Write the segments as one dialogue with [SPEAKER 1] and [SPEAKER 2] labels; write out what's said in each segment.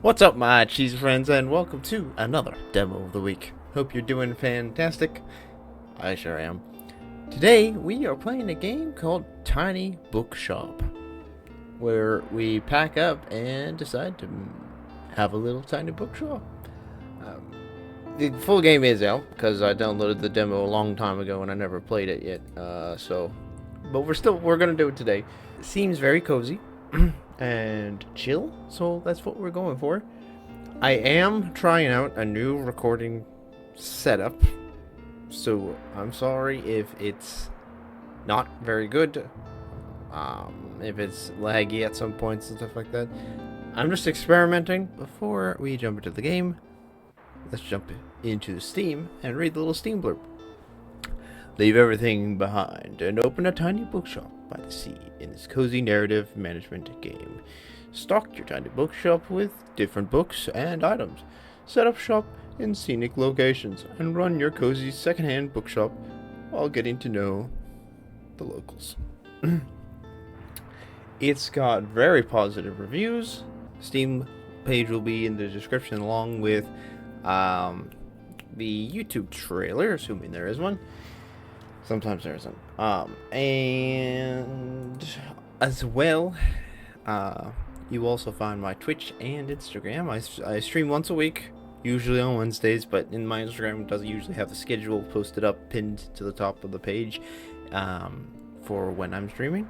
[SPEAKER 1] What's up, my cheese friends, and welcome to another demo of the week. Hope you're doing fantastic. I sure am. Today, we are playing a game called Tiny Bookshop, where we pack up and decide to have a little tiny bookshop. The full game is out because I downloaded the demo a long time ago and I never played it yet. But we're gonna do it today. It seems very cozy and chill, so that's what we're going for. I am trying out a new recording setup, so I'm sorry if it's not very good, if it's laggy at some points and stuff like that. I'm just experimenting. Before we jump into the game, let's jump into Steam and read the little Steam blurb. Leave everything behind and open a tiny bookshop by the sea in this cozy narrative management game. Stock your tiny bookshop with different books and items. Set up shop in scenic locations and run your cozy secondhand bookshop while getting to know the locals. It's got very positive reviews. Steam page will be in the description along with the YouTube trailer, assuming there is one. Sometimes there isn't. And as well, you also find my Twitch and Instagram. I stream once a week, usually on Wednesdays, but in my Instagram it doesn't usually have the schedule posted up, pinned to the top of the page, for when I'm streaming.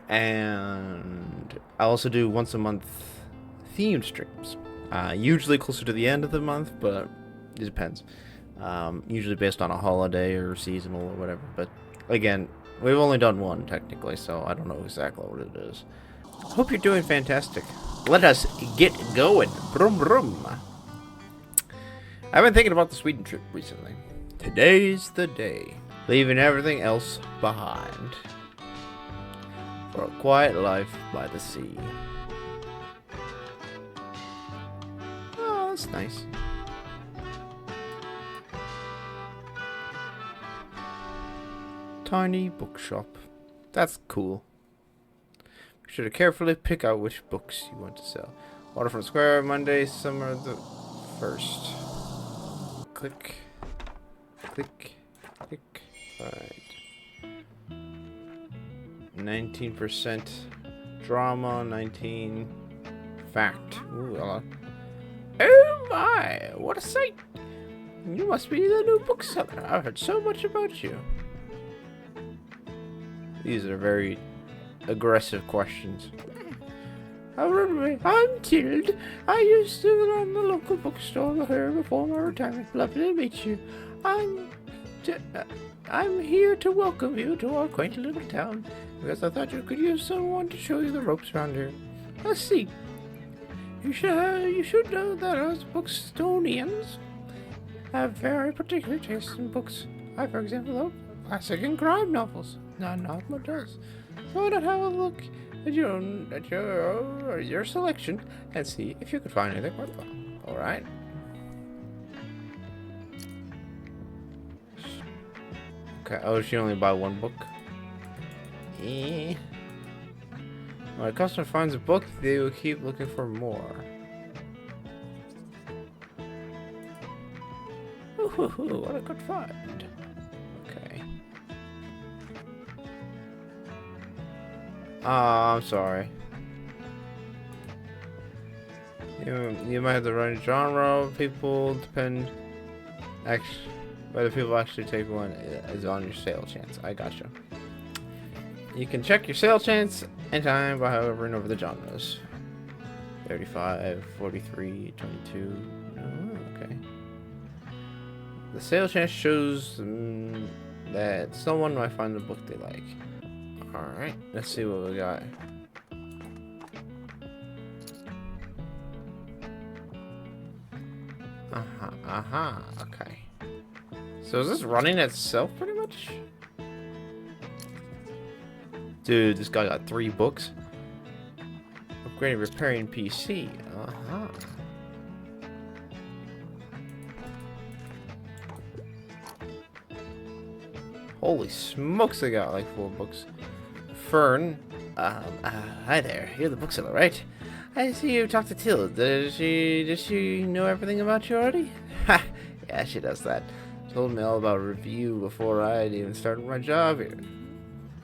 [SPEAKER 1] And I also do once a month themed streams, usually closer to the end of the month, but it depends. Usually based on a holiday or seasonal or whatever, but again, we've only done one technically, so I don't know exactly what it is. Hope you're doing fantastic. Let us get going. Brum brum. I've been thinking about the Sweden trip recently. Today's the day. Leaving everything else behind for a quiet life by the sea. Oh, that's nice. Tiny bookshop. That's cool. Be sure to carefully pick out which books you want to sell. Waterfront Square, Monday, summer the 1st. Click. Click. Click. Alright. 19% drama, 19 fact. Ooh, hello. Oh my, what a sight! You must be the new bookseller. I've heard so much about you. These are very aggressive questions. I'm Tild. I used to run the local bookstore here before my retirement. Lovely to meet you. I'm here to welcome you to our quaint little town because I thought you could use someone to show you the ropes around here. Let's see. You should know that us Bookstonians have very particular tastes in books. I, for example, love classic and crime novels. Not what does. So why not have a look at your selection and see if you could find anything worthwhile. All right. Okay. Oh, she only buy one book. When a customer finds a book, they will keep looking for more. Ooh, what a good find. Okay. I'm sorry. You might have the right genre. People depend. Whether people actually take one is on your sale chance. I gotcha. You can check your sale chance anytime by hovering over the genres. 35, 43, 22. Oh, okay. The sale chance shows that someone might find the book they like. Alright, let's see what we got. Okay. So is this running itself pretty much? Dude, this guy got 3 books. Upgrading, repairing PC. Holy smokes, I got like 4 books. Fern. Hi there. You're the bookseller, right? I see you talked to Till. Does she know everything about you already? Ha! Yeah, she does that. Told me all about review before I'd even started my job here.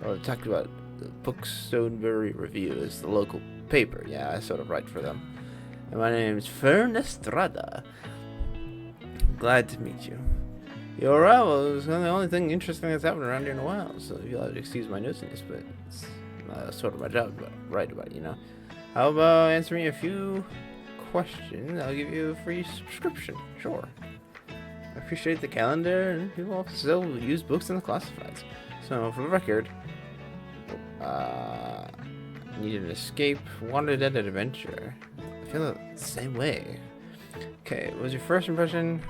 [SPEAKER 1] Oh, talked about the Bookstonebury Review. It's the local paper. Yeah, I sort of write for them. And my name's Fern Estrada. Glad to meet you. Your arrival is the only thing interesting that's happened around here in a while, so you'll have to excuse my nuisance, but it's sort of my job to write about it, you know. How about answering a few questions? I'll give you a free subscription. Sure. I appreciate the calendar, and people also still use books in the classifieds. So, for the record, need an escape, wanted an adventure. I feel the same way. Okay, what was your first impression?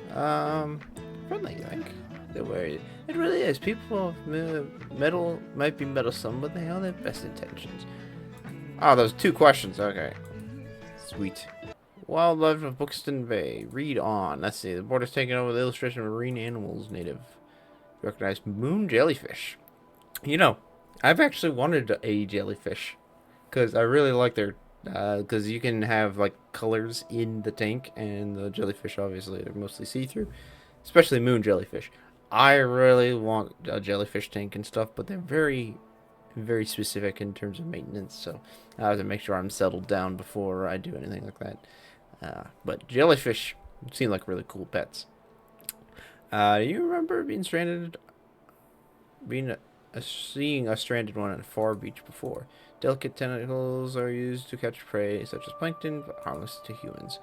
[SPEAKER 1] Friendly, I think. It really is. People might be meddlesome, but they all have best intentions. Oh, those 2 questions. Okay. Sweet. Wildlife of Buxton Bay. Read on. Let's see. The board is taken over with illustration of marine animals native. Recognized moon jellyfish. You know, I've actually wanted a jellyfish. Because I really like their... Because you can have, like, colors in the tank. And the jellyfish, obviously, they're mostly see-through. Especially moon jellyfish. I really want a jellyfish tank and stuff. But they're very specific in terms of maintenance, so I have to make sure I'm settled down before I do anything like that. But jellyfish seem like really cool pets. You remember being stranded, seeing a stranded one at a far beach before? Delicate tentacles are used to catch prey, such as plankton, but harmless to humans.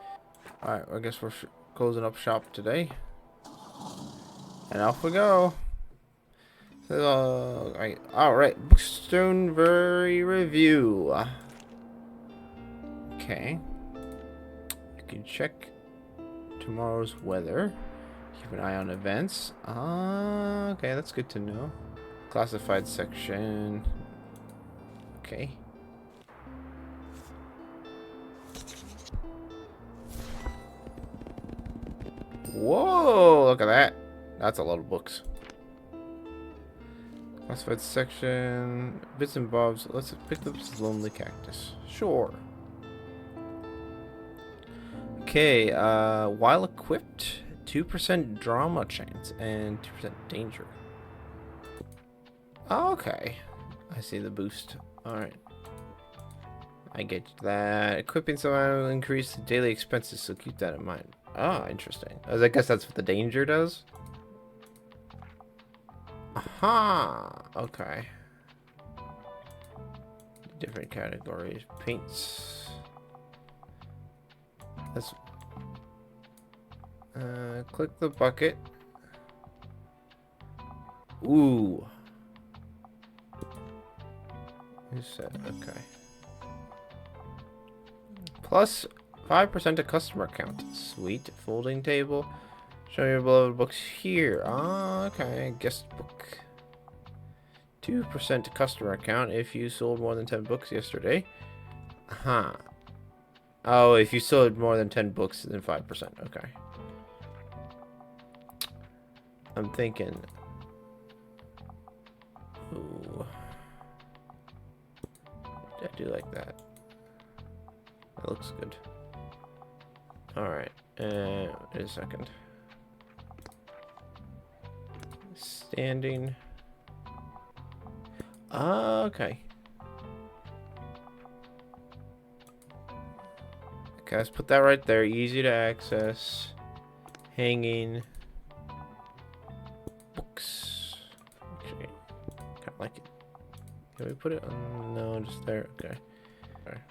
[SPEAKER 1] Alright, well, I guess we're closing up shop today. And off we go. Alright, Bookstonebury Review. Okay. You can check tomorrow's weather. Keep an eye on events. Okay, that's good to know. Classified section. Okay. Whoa, look at that. That's a lot of books. Classified section, bits and bobs. Let's pick up this lonely cactus. Sure. Okay, while equipped, 2% drama chance and 2% danger. Okay. I see the boost. Alright. I get that. Equipping someone will increase the daily expenses, so keep that in mind. Ah, interesting. I guess that's what the danger does. Aha! Okay. Different categories. Paints. Let's click the bucket. Ooh. Who said? Okay. Plus 5% of customer count. Sweet. Folding table. Show your beloved books here. Ah, okay. Guest book. 2% customer count if you sold more than 10 books yesterday. Huh. Oh, if you sold more than 10 books, then 5%. Okay. I'm thinking. Ooh. I do like that. That looks good. Alright. Wait a second. Standing. Okay. Okay, let's put that right there. Easy to access. Hanging. Books. Actually, kind of like it. Can we put it on? No, just there. Okay. Alright.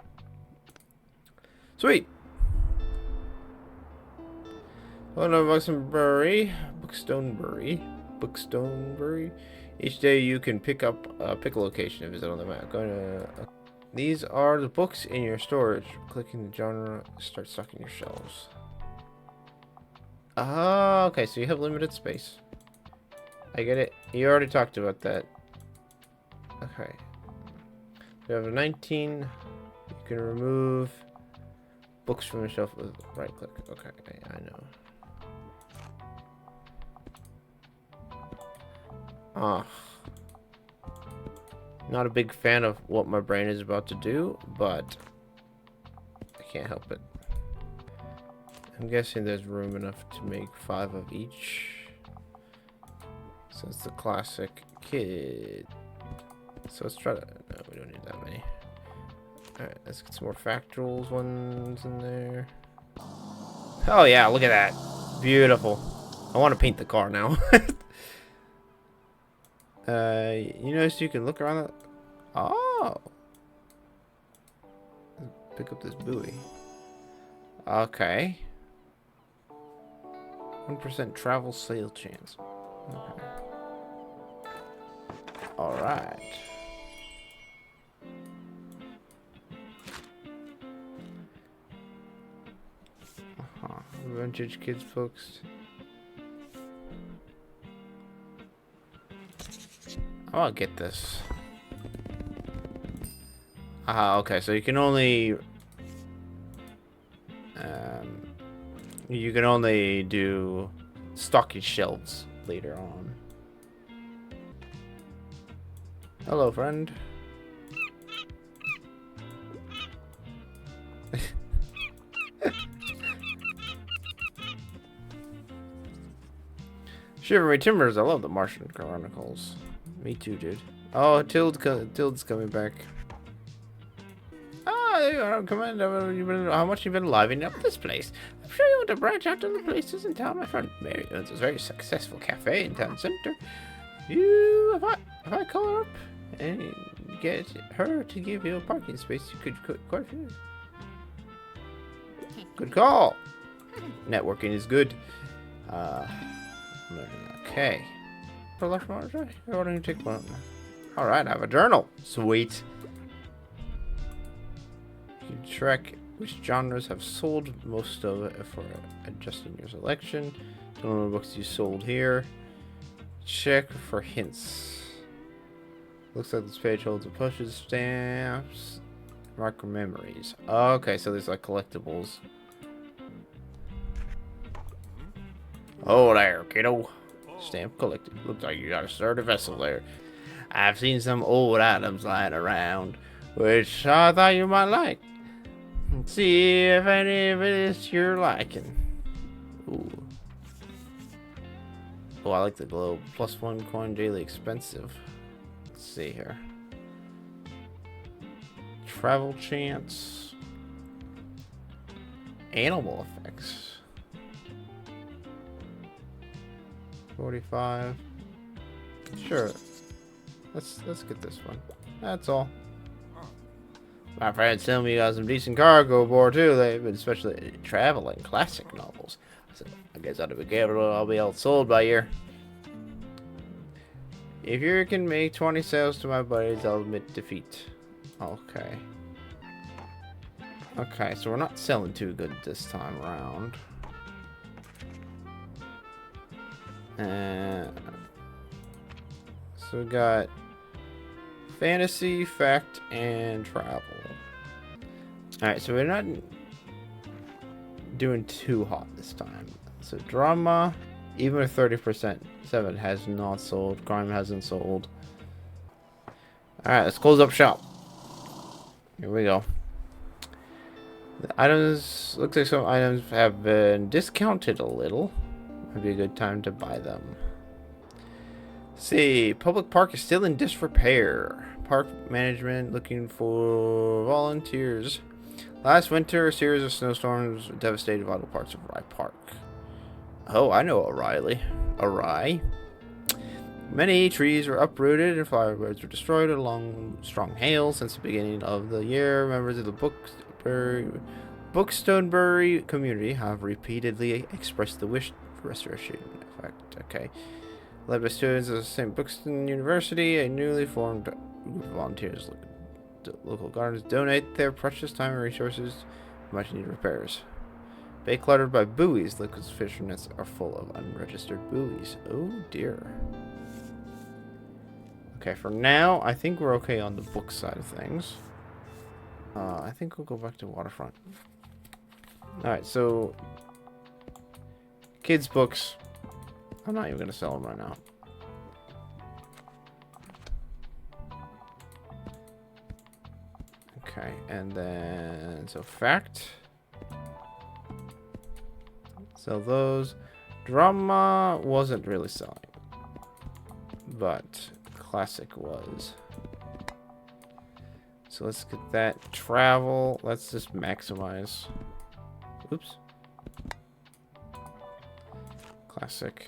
[SPEAKER 1] Sweet. Oh no, Bookstonebury. Each day you can pick a location and visit on the map. These are the books in your storage. Clicking the genre, start stocking your shelves. Ah, okay, so you have limited space. I get it. You already talked about that. Okay. We have a 19. You can remove books from the shelf with right click. Okay, I know. Ah. Not a big fan of what my brain is about to do, but can't help it. I'm guessing there's room enough to make 5 of each. So it's the classic kid. So let's try to... No, we don't need that many. Alright, let's get some more factuals ones in there. Oh yeah, look at that. Beautiful. I want to paint the car now. You notice you can look around the... Oh! Pick up this buoy. Okay. 1% travel sail chance. Okay. Alright. Vintage kids books. I'll get this. Okay, so you can only do stocking shelves later on. Hello, friend. Shivery Timbers, I love the Martian Chronicles. Me too, dude. Oh, Tilde's coming back. Ah, there you are. Commander, how much you've been livening up this place? I'm sure you want to branch out to the places in town. My friend Mary owns a very successful cafe in town center. If I call her up and get her to give you a parking space, you could quite a few. Good call. Networking is good. Okay. Why don't you take one? Alright, I have a journal. Sweet. You can track which genres have sold most of it for adjusting your selection. Don't know the books you sold here. Check for hints. Looks like this page holds a postage stamps. Marker memories. Okay, so there's like collectibles. Oh, there, kiddo. Stamp collected. Looks like you got a sturdy vessel there. I've seen some old items lying around, which I thought you might like. Let's see if any of it is your liking. Ooh. Oh, I like the globe. +1 coin daily expensive. Let's see here. Travel chance. Animal effects. 45. Sure. Let's get this one. That's all. My friends tell me you got some decent cargo aboard too. They've been especially traveling classic novels. So I guess I'll be careful. I'll be outsold by year. If you can make 20 sales to my buddies, I'll admit defeat. Okay. Okay, so we're not selling too good this time around. So we got fantasy, fact, and travel. Alright, so we're not doing too hot this time. So drama, even with 30%, 7 has not sold. Crime hasn't sold. Alright, let's close up shop. Here we go. The items, looks like some items have been discounted a little. Might be a good time to buy them. See, public park is still in disrepair. Park management looking for volunteers. Last winter, a series of snowstorms devastated vital parts of Rye Park. Oh, I know O'Reilly. Rye. Many trees were uprooted and flowerbeds were destroyed along strong hail since the beginning of the year. Members of the Bookstonebury community have repeatedly expressed the wish for restoration effect. Okay. Led by students of St. Buxton University, a newly formed group of volunteers local gardens donate their precious time and resources to much needed repairs. Bay cluttered by buoys, liquid fisher nets are full of unregistered buoys. Oh dear. Okay, for now, I think we're okay on the book side of things. I think we'll go back to Waterfront. Alright, so kids' books. I'm not even going to sell them right now. Okay, and then, so fact. Sell those. Drama wasn't really selling, but classic was. So let's get that. Travel. Let's just maximize. Oops. Classic.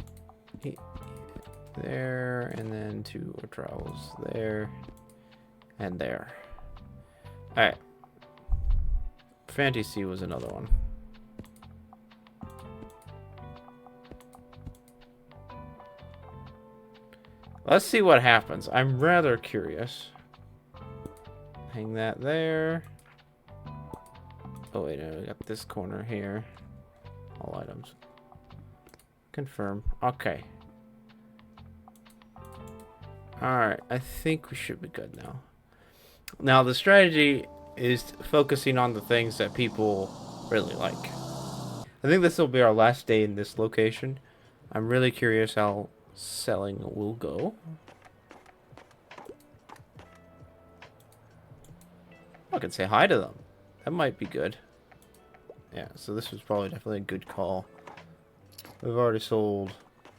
[SPEAKER 1] There, and then 2 travels there and there. Alright. Fantasy was another one. Let's see what happens. I'm rather curious. Hang that there. Oh wait, no, we got this corner here. All items. Confirm. Okay. Alright, I think we should be good now. Now the strategy is focusing on the things that people really like. I think this will be our last day in this location. I'm really curious how selling will go. I can say hi to them. That might be good. Yeah, so this was probably definitely a good call. We've already sold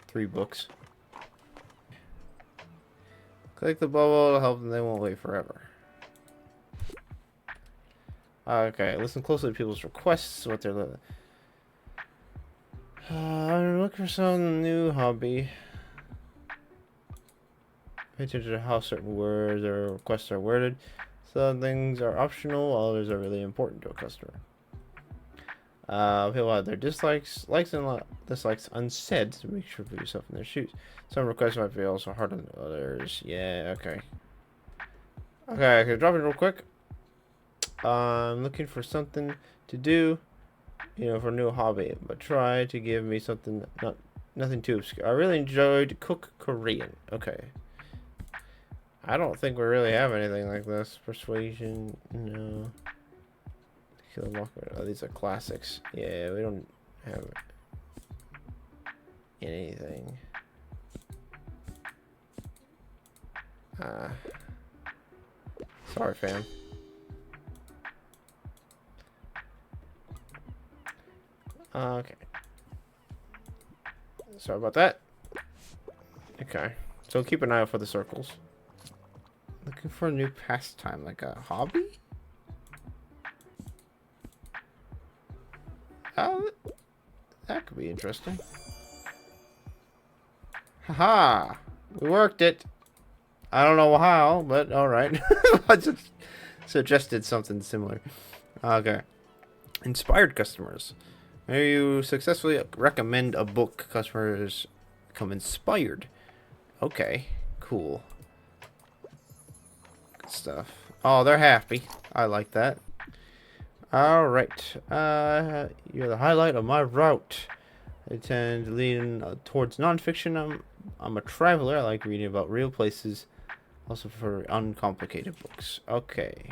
[SPEAKER 1] 3 books. Click the bubble to help them. They won't wait forever. Okay, listen closely to people's requests. What they're I'm looking for some new hobby. Pay attention to how certain words or requests are worded. Some things are optional, while others are really important to a customer. People have their likes and dislikes unsaid, so make sure to put yourself in their shoes. Some requests might be also harder than others. Yeah, okay. Okay, I can drop it real quick. I'm looking for something to do, for a new hobby, but try to give me something nothing too obscure. I really enjoyed cook Korean. Okay. I don't think we really have anything like this. Persuasion, no. Oh, these are classics. Yeah, we don't have anything. Sorry, fam. Okay. Sorry about that. Okay. So keep an eye out for the circles. Looking for a new pastime, like a hobby? Oh, that could be interesting. Haha! We worked it. I don't know how, but alright. I just suggested something similar. Okay. Inspired customers. Maybe you successfully recommend a book. Customers become inspired. Okay. Cool. Good stuff. Oh, they're happy. I like that. Alright. You're the highlight of my route. I tend to lean towards nonfiction. I'm a traveler. I like reading about real places. Also for uncomplicated books. Okay.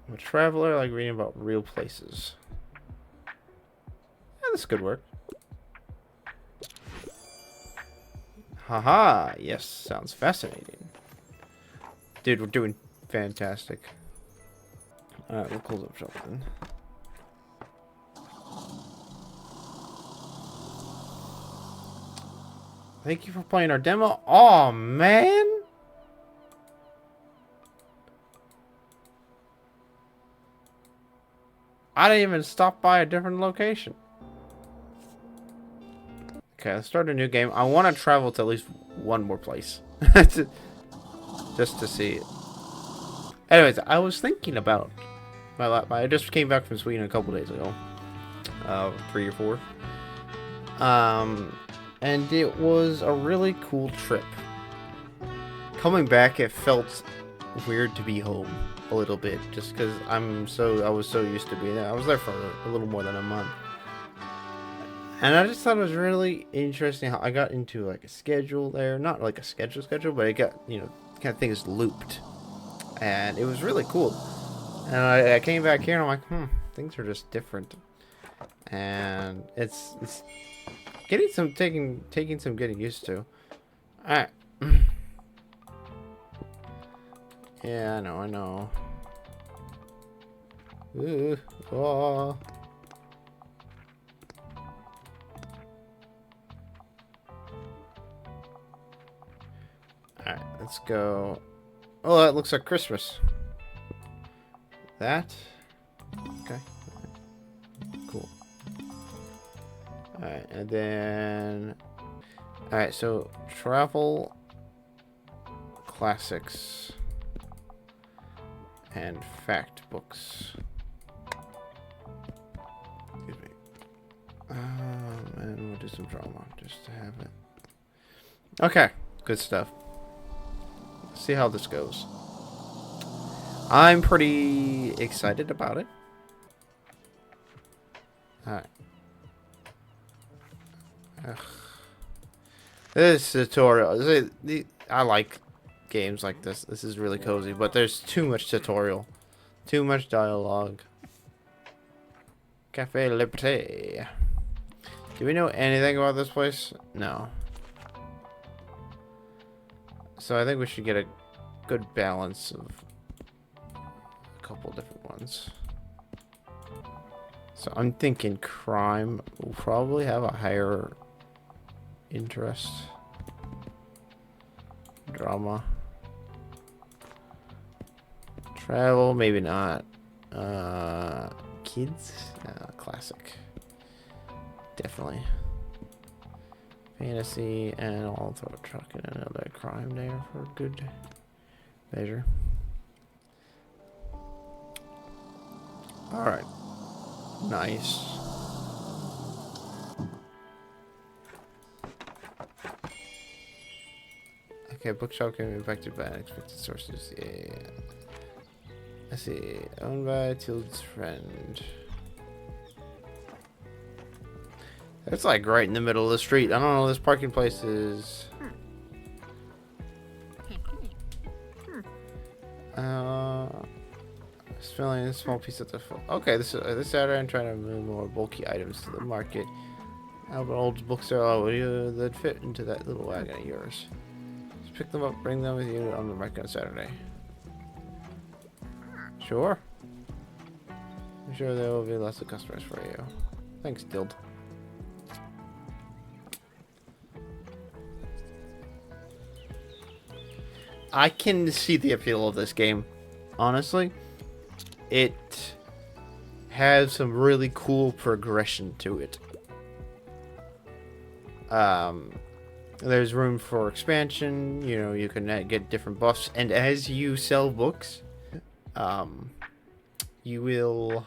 [SPEAKER 1] I'm a traveler. I like reading about real places. Yeah, this could work. Haha. Yes, sounds fascinating. Dude, we're doing fantastic. Alright, we'll close up shop then. Thank you for playing our demo. Oh man! I didn't even stop by a different location. Okay, let's start a new game. I want to travel to at least one more place. Just to see it. Anyways, I was thinking about I just came back from Sweden a couple days ago. 3 or 4. And it was a really cool trip. Coming back, it felt weird to be home a little bit, just because I was so used to being there. I was there for a little more than a month. And I just thought it was really interesting how I got into like a schedule there. Not like a schedule, but it got, kind of things looped. And it was really cool. And I came back here and I'm like, things are just different. And it's getting some taking some getting used to. Alright. Yeah, I know. Ooh, oh. Alright, let's go. Oh, that looks like Christmas. That? Okay. Cool. Alright, and then... Alright, so travel, classics, and fact books. Excuse me. And we'll do some drama just to have it. Okay, good stuff. Let's see how this goes. I'm pretty excited about it. Alright. This tutorial, I like games like this. This is really cozy, but there's too much tutorial. Too much dialogue. Cafe Liberté. Do we know anything about this place? No. So I think we should get a good balance of a couple different ones. So I'm thinking crime will probably have a higher interest. Drama. Travel, maybe not. Kids? Classic. Definitely. Fantasy, and I'll throw a truck and another crime there for good measure. Alright. Nice. Okay, bookshop can be impacted by unexpected sources. Yeah. I see. Owned by Tilde's friend. It's like right in the middle of the street. I don't know. This parking place is. Filling a small piece of the. Okay, this Saturday I'm trying to move more bulky items to the market. Albert Old's books are all that fit into that little wagon of yours. Just pick them up, bring them with you on the market on Saturday. Sure. I'm sure there will be lots of customers for you. Thanks, Dild. I can see the appeal of this game, honestly. It has some really cool progression to it. There's room for expansion. You know, you can get different buffs, and as you sell books, you will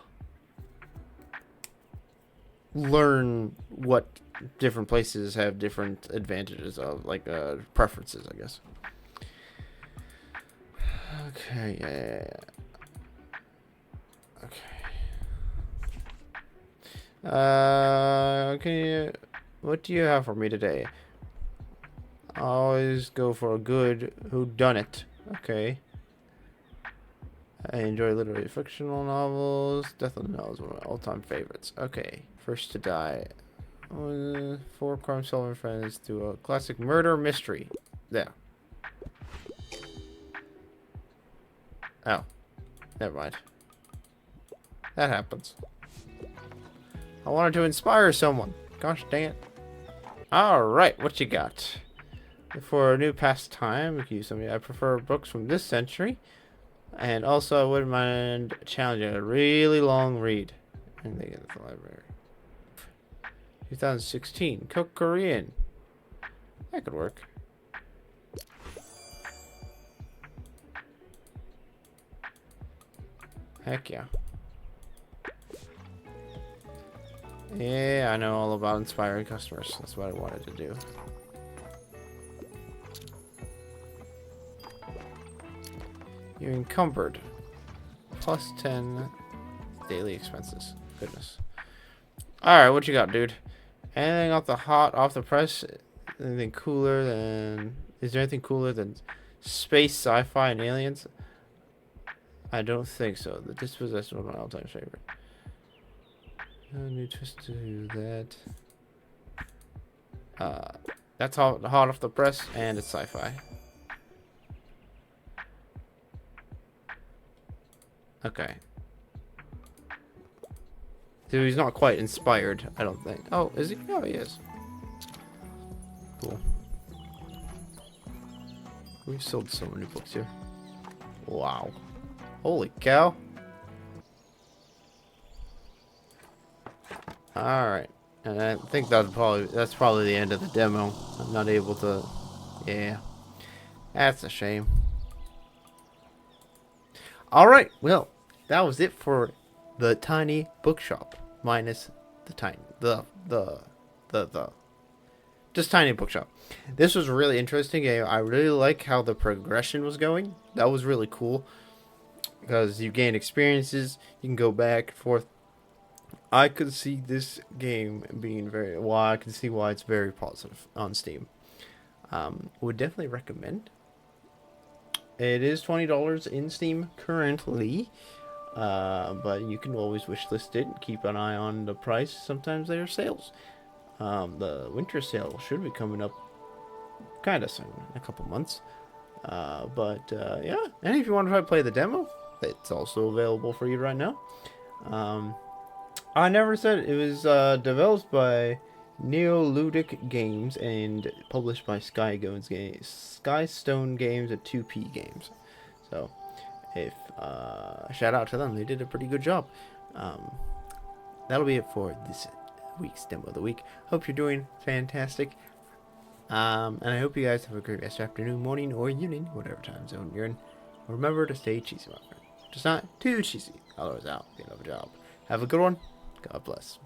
[SPEAKER 1] learn what different places have different advantages of, like preferences, I guess. Okay, yeah. Okay. What do you have for me today? I always go for a good whodunit. Okay. I enjoy literary fictional novels. Death of the Nile is one of my all-time favorites. Okay. First to die. 4 crime-solving friends do a classic murder mystery. There. Oh. Never mind. That happens. I wanted to inspire someone. Gosh dang it. Alright, what you got? For a new pastime, we can use something. I prefer books from this century. And also, I wouldn't mind challenging a really long read. And they get at the library. 2016. Cook Korean. That could work. Heck yeah. Yeah, I know all about inspiring customers. That's what I wanted to do. You're encumbered. Plus 10 daily expenses. Goodness. Alright, what you got, dude? Anything off the press? Anything cooler than... Is there anything cooler than space, sci-fi, and aliens? I don't think so. The Dispossessed was my all-time favorite. New twist to that. That's hot off the press, and it's sci-fi. Okay. Dude, he's not quite inspired, I don't think. Oh, is he? Oh, he is. Cool. We've sold so many books here. Wow. Holy cow. Alright. And I think that's probably the end of the demo. I'm not able to... Yeah. That's a shame. Alright, well, that was it for the tiny bookshop. Minus the tiny... Just tiny bookshop. This was a really interesting game. I really like how the progression was going. That was really cool. Because you gain experiences. You can go back and forth. I could see this game being very... Well, I can see why it's very positive on Steam. Would definitely recommend. It is $20 in Steam currently. But you can always wishlist it and keep an eye on the price. Sometimes there are sales. The winter sale should be coming up kind of soon, in a couple months. Yeah, and if you want to try to play the demo, it's also available for you right now. I never said it was developed by Neoludic Games and published by Skystone Games and 2P Games. So, if shout out to them, they did a pretty good job. That'll be it for this week's demo of the week. Hope you're doing fantastic. And I hope you guys have a great rest of afternoon, morning, or evening, whatever time zone you're in. Remember to stay cheesy, my friend. Just not too cheesy. Otherwise, out. Get another job. Have a good one. God bless.